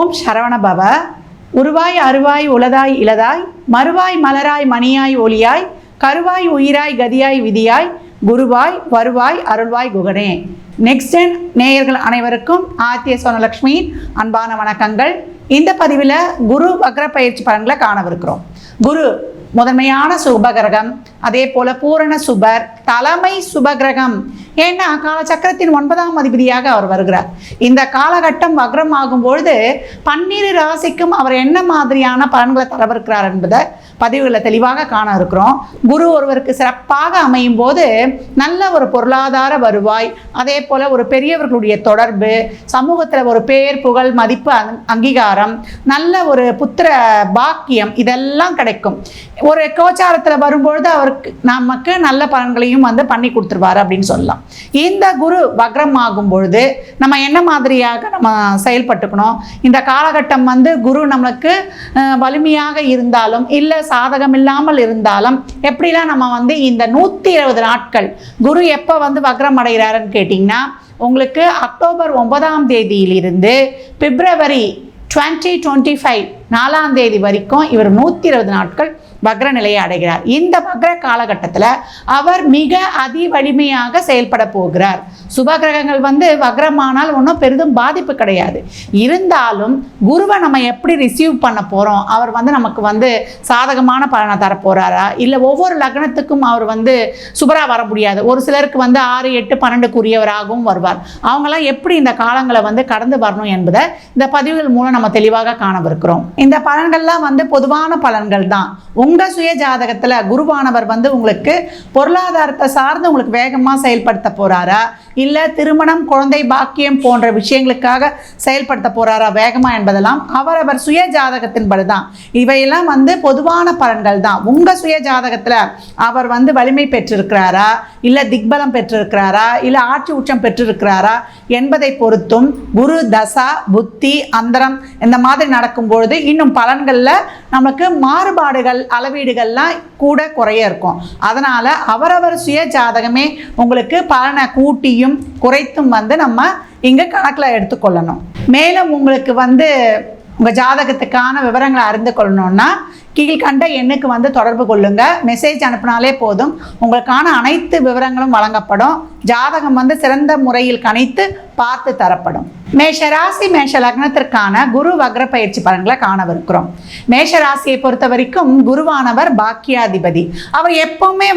ஓம் சரவணபவ. உருவாய் அருவாய் உளதாய் இளதாய் மறுவாய் மலராய் மணியாய் ஒளியாய் கருவாய் உயிராய் கதியாய் விதியாய் குருவாய் வருவாய் அருள்வாய் குகனே. நெக்ஸ்ட் ஜென் நேயர்கள் அனைவருக்கும் ஆத்திய சோனலக்ஷ்மியின் அன்பான வணக்கங்கள். இந்த பதிவில் குரு வக்ர பயிற்சி பலன்களை காணவிருக்கிறோம். குரு முதன்மையான சுபகிரகம், அதே போல பூரண சுபர், தலைமை சுபகிரகம். ஏன்னா காலச்சக்கரத்தின் 9ஆம் அதிபதியாக அவர் வருகிறார். இந்த காலகட்டம் வக்ரம் ஆகும்பொழுது 12 ராசிக்கும் அவர் என்ன மாதிரியான பலன்களை தரவிருக்கிறார் என்பதை பதிவுகளை தெளிவாக காண இருக்கிறோம். குரு ஒருவருக்கு சிறப்பாக அமையும் போது நல்ல ஒரு பொருளாதார வருவாய், அதே போல ஒரு பெரியவர்களுடைய தொடர்பு, சமூகத்தில் ஒரு பேர் புகழ் மதிப்பு அங்கீகாரம், நல்ல ஒரு புத்திர பாக்கியம், இதெல்லாம் கிடைக்கும். ஒரு கோச்சாரத்தில் வரும்பொழுது அவருக்கு நமக்கு நல்ல பலன்களையும் பண்ணி கொடுத்துருவார் அப்படின்னு சொல்லலாம். இந்த குரு வக்ரம் ஆகும் பொழுது நம்ம என்ன மாதிரியாக நம்ம செயல்பட்டுக்கணும், இந்த காலகட்டம் குரு நம்மளுக்கு வலிமையாக இருந்தாலும் இல்லை சாதகம் இல்லாமல் இருந்தாலும் எப்படிலாம் நம்ம இந்த 120 நாட்கள் குரு எப்போ வக்ரம் அடைகிறாருன்னு கேட்டிங்கன்னா, உங்களுக்கு அக்டோபர் 9ஆம் தேதியிலிருந்து பிப்ரவரி 2025 4ஆம் தேதி வரைக்கும் இவர் 120 நாட்கள் வக்ர நிலையை அடைகிறார். இந்த வக்ர காலகட்டத்தில் அவர் மிக அதி வலிமையாக செயல்பட போகிறார். சுபகிரகங்கள் வக்ரமானால் ஒன்றும் பெரிதும் பாதிப்பு கிடையாது. இருந்தாலும் குருவை நம்ம எப்படி ரிசீவ் பண்ண போகிறோம், அவர் நமக்கு சாதகமான பலனை தரப்போகிறாரா, இல்லை ஒவ்வொரு லக்னத்துக்கும் அவர் சுபராக வர முடியாது. ஒரு சிலருக்கு 6, 8, 12க்குரியவராகவும் வருவார். அவங்களாம் எப்படி இந்த காலங்களை கடந்து வரணும் என்பதை இந்த பதிவுகள் மூலம் நம்ம தெளிவாக காணவிருக்கிறோம். இந்த பலன்கள்லாம் பொதுவான பலன்கள் தான். உங்கள் சுய ஜாதகத்தில் குருவானவர் உங்களுக்கு பொருளாதாரத்தை சார்ந்து உங்களுக்கு வேகமாக செயல்படுத்த போகிறாரா, இல்லை திருமணம் குழந்தை பாக்கியம் போன்ற விஷயங்களுக்காக செயல்படுத்த போகிறாரா வேகமாக என்பதெல்லாம் அவரவர் சுய ஜாதகத்தின்படி தான். இவையெல்லாம் பொதுவான பலன்கள் தான். உங்கள் சுய ஜாதகத்தில் அவர் வலிமை பெற்றிருக்கிறாரா, இல்லை திக்பலம் பெற்றிருக்கிறாரா, இல்லை ஆட்சி உச்சம் பெற்றிருக்கிறாரா என்பதை பொறுத்தும் குரு தசா புத்தி அந்தரம் இந்த மாதிரி நடக்கும்பொழுது இன்னும் பலன்களில் நமக்கு மாறுபாடுகள் அளவீடுகள்லாம் கூட குறைய இருக்கும். அதனால் அவரவர் சுய ஜாதகமே உங்களுக்கு பலனை கூட்டியும் குறைத்தும் நம்ம இங்கே கணக்கில் எடுத்துக்கொள்ளணும். மேலும் உங்களுக்கு உங்கள் ஜாதகத்துக்கான விவரங்களை அறிந்து கொள்ளணும்னா கீழ்கண்ட எண்ணுக்கு தொடர்பு கொள்ளுங்க. மெசேஜ் அனுப்பினாலே போதும், உங்களுக்கான அனைத்து விவரங்களும் வழங்கப்படும். ஜாதகம் சிறந்த முறையில் கணித்து பார்த்து தரப்படும். மேஷராசி மேஷ லக்னத்திற்கான குரு வக்ர பயிற்சி பலன்களை காணவிருக்கிறோம். மேஷராசியை பொறுத்த வரைக்கும் குருவானவர் பாக்கியாதிபதி. அவர் எப்பவுமே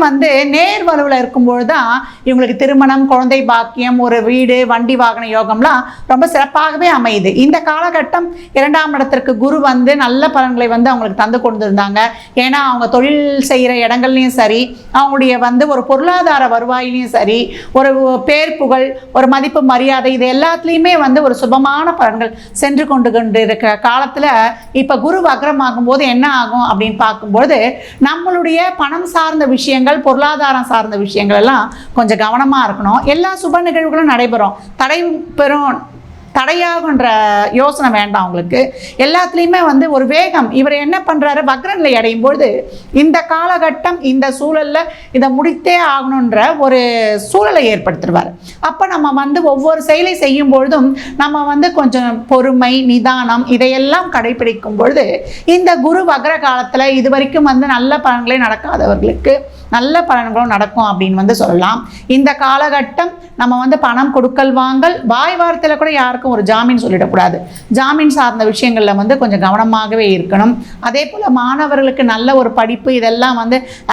நேர் வலுவில் இருக்கும்பொழுது தான் இவங்களுக்கு திருமணம் குழந்தை பாக்கியம் ஒரு வீடு வண்டி வாகன யோகம்லாம் ரொம்ப சிறப்பாகவே அமையுது. இந்த காலகட்டம் 2ஆம் இடத்திற்கு குரு நல்ல பலன்களை அவங்களுக்கு தந்து கொண்டிருந்தாங்க. ஏன்னா அவங்க தொழில் செய்கிற இடங்கள்லையும் சரி, அவங்களுடைய ஒரு பொருளாதார வருவாயிலையும் சரி, ஒரு பேர் புகழ் ஒரு மதிப்பு மரியாதை இது எல்லாத்துலேயுமே ஒரு சுபமான பலன்கள் சென்று கொண்டு இருக்கிற காலத்தில் இப்போ குரு வக்ரமாகும் போது என்ன ஆகும் அப்படின்னு பார்க்கும்போது நம்மளுடைய பணம் சார்ந்த விஷயங்கள் பொருளாதாரம் சார்ந்த விஷயங்கள் எல்லாம் கொஞ்சம் கவனமாக இருக்கணும். எல்லா சுப நிகழ்வுகளும் நடைபெறும், தடையாகுன்ற யோசனை வேண்டாம் உங்களுக்கு. எல்லாத்துலேயுமே ஒரு வேகம். இவர் என்ன பண்ணுறாரு, வக்ரநிலை அடையும் பொழுது இந்த காலகட்டம் இந்த சூழலில் இதை முடித்தே ஆகணுன்ற ஒரு சூழலை ஏற்படுத்துவார். அப்போ நம்ம ஒவ்வொரு செயலை செய்யும் பொழுதும் நம்ம கொஞ்சம் பொறுமை நிதானம் இதையெல்லாம் கடைபிடிக்கும் பொழுது இந்த குரு வக்ர காலத்தில் இது வரைக்கும் நல்ல பலன்களே நடக்காதவர்களுக்கு நல்ல பலன்களும் நடக்கும் அப்படின்னு சொல்லலாம். இந்த காலகட்டம் நம்ம பணம் கொடுக்கல் வாங்கல் வாய் வார்த்தையில் கூட யாருக்கும் ஒரு ஜாமீன் சொல்லிடக்கூடாது. ஜாமீன் சார்ந்த விஷயங்களில் கொஞ்சம் கவனமாகவே இருக்கணும். அதே போல் மாணவர்களுக்கு நல்ல ஒரு படிப்பு இதெல்லாம்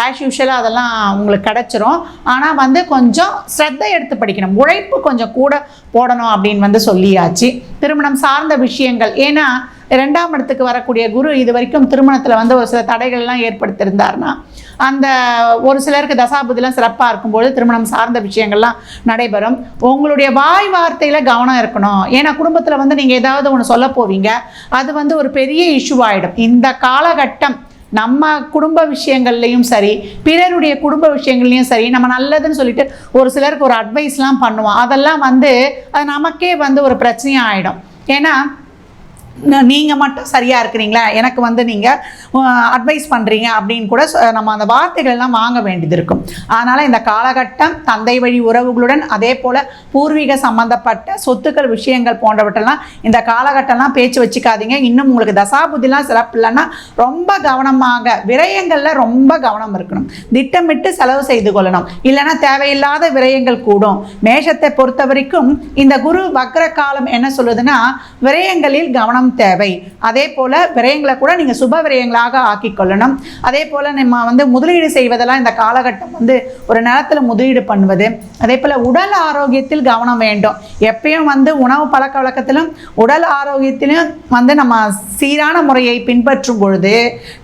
ஆஸ் யூஷுவலாக அதெல்லாம் உங்களுக்கு கிடச்சிரும். ஆனால் கொஞ்சம் ஸ்ரத்தை எடுத்து படிக்கணும், உழைப்பு கொஞ்சம் கூட போடணும் அப்படின்னு சொல்லியாச்சு. திருமணம் சார்ந்த விஷயங்கள், ஏன்னா 2ஆம் இடத்துக்கு வரக்கூடிய குரு இது வரைக்கும் திருமணத்தில் ஒரு சில தடைகள்லாம் ஏற்படுத்தியிருந்தார்னா அந்த ஒரு சிலருக்கு தசாபுதிலாம் சிறப்பாக இருக்கும்போது திருமணம் சார்ந்த விஷயங்கள்லாம் நடைபெறும். உங்களுடைய வாய் வார்த்தையில் கவனம் இருக்கணும். ஏன்னா குடும்பத்தில் நீங்கள் ஏதாவது ஒன்று சொல்ல போவீங்க, அது ஒரு பெரிய இஷ்யூ ஆகிடும். இந்த காலகட்டம் நம்ம குடும்ப விஷயங்கள்லையும் சரி பிறருடைய குடும்ப விஷயங்கள்லையும் சரி நம்ம நல்லதுன்னு சொல்லிட்டு ஒரு சிலருக்கு ஒரு அட்வைஸ்லாம் பண்ணுவோம். அதெல்லாம் அது நமக்கே ஒரு பிரச்சனையாக ஆகிடும். ஏன்னா நீங்கள் மட்டும் சரியாக இருக்கிறீங்களா, எனக்கு வந்து நீங்கள் அட்வைஸ் பண்ணுறீங்க அப்படின்னு கூட நம்ம அந்த வார்த்தைகள் எல்லாம் வாங்க வேண்டியது இருக்கும். அதனால் இந்த காலகட்டம் தந்தை வழி உறவுகளுடன் அதே போல் பூர்வீக சம்பந்தப்பட்ட சொத்துக்கள் விஷயங்கள் போன்றவற்றெல்லாம் இந்த காலகட்டம்லாம் பேச்சு வச்சுக்காதீங்க. இன்னும் உங்களுக்கு தசாபுத்திலாம் சிறப்பு இல்லைன்னா ரொம்ப கவனமாக விரயங்களில் ரொம்ப கவனம் இருக்கணும். திட்டமிட்டு செலவு செய்து கொள்ளணும், இல்லைன்னா தேவையில்லாத விரயங்கள் கூடும். மேஷத்தை பொறுத்த வரைக்கும் இந்த குரு வக்ர காலம் என்ன சொல்லுதுன்னா விரயங்களில் கவனம் தேவை. அதே போல விரயங்களை கூட நீங்க சுப விரயங்களாக ஆக்கி கொள்ளணும். அதே போல நம்ம வந்து முதலீடு செய்வதெல்லாம் இந்த காலகட்டம் வந்து ஒரு நேரத்துல முதலீடு பண்ணுவது. அதே போல உடல் ஆரோக்கியத்தில் கவனம் வேண்டும். எப்பயும் வந்து உணவு பழக்க வழக்கத்திலும் உடல் ஆரோக்கியத்திலும் வந்து நம்ம சீரான முறையை பின்பற்றும் பொழுது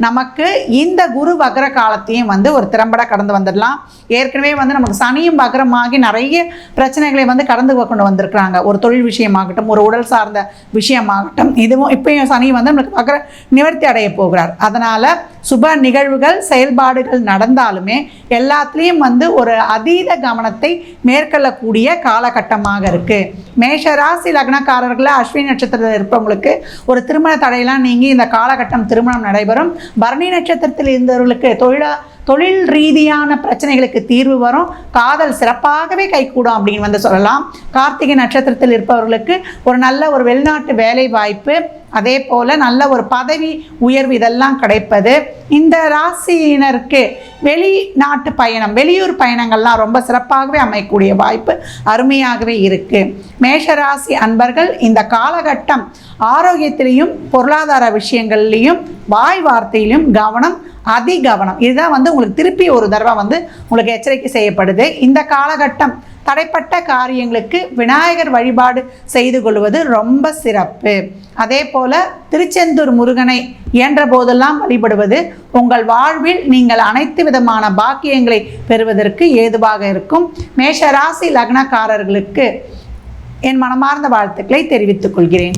நமக்கு இந்த குரு வக்ர காலத்தையும் வந்து ஒரு திறம்பட கடந்து வந்துடலாம். ஏற்கனவே வந்து நமக்கு சனியும் வக்ரமாகி நிறைய பிரச்சனைகளை வந்து கடந்து கொண்டு வந்திருக்கிறாங்க. ஒரு தொழில் விஷயமாகட்டும், ஒரு உடல் சார்ந்த விஷயமாகட்டும், இதுவும் இப்பயும் சனி வந்து நம்மளுக்கு வக்ர நிவர்த்தி அடைய போகிறார். அதனால சுப நிகழ்வுகள் செயல்பாடுகள் நடந்தாலுமே எல்லாத்துலேயும் வந்து ஒரு அதீத கவனத்தை மேற்கொள்ளக்கூடிய காலகட்டமாக இருக்கு. மேஷ ராசி லக்னக்காரர்கள் அஸ்வினி நட்சத்திரத்தில் இருப்பவங்களுக்கு ஒரு திருமண தடையெல்லாம் நீங்கி இந்த காலகட்டம் திருமணம் நடைபெறும். பரணி நட்சத்திரத்தில் இருந்தவர்களுக்கு தொழில் ரீதியான பிரச்சனைகளுக்கு தீர்வு வரும். காதல் சிறப்பாகவே கைகூடும் அப்படின்னு வந்து சொல்லலாம். கார்த்திகை நட்சத்திரத்தில் இருப்பவர்களுக்கு ஒரு நல்ல ஒரு வெளிநாட்டு வேலை வாய்ப்பு, அதே போல் நல்ல ஒரு பதவி உயர்வு இதெல்லாம் கிடைப்பது. இந்த ராசியினருக்கு வெளிநாட்டு பயணம், வெளியூர் பயணங்கள்லாம் ரொம்ப சிறப்பாகவே அமையக்கூடிய வாய்ப்பு அருமையாகவே இருக்குது. மேஷராசி அன்பர்கள் இந்த காலகட்டம் ஆரோக்கியத்திலையும் பொருளாதார விஷயங்கள்லையும் வாய் வார்த்தையிலும் கவனம், அதிகவனம். இதுதான் வந்து உங்களுக்கு திருப்பி ஒரு தடவை வந்து உங்களுக்கு எச்சரிக்கை செய்யப்படுது. இந்த காலகட்டம் தடைப்பட்ட காரியங்களுக்கு விநாயகர் வழிபாடு செய்து கொள்வது ரொம்ப சிறப்பு. அதே போல திருச்செந்தூர் முருகனை இயன்ற போதெல்லாம் வழிபடுவது உங்கள் வாழ்வில் நீங்கள் அனைத்து விதமான பாக்கியங்களை பெறுவதற்கு ஏதுவாக இருக்கும். மேஷ ராசி லக்னக்காரர்களுக்கு என் மனமார்ந்த வாழ்த்துக்களை தெரிவித்துக் கொள்கிறேன்.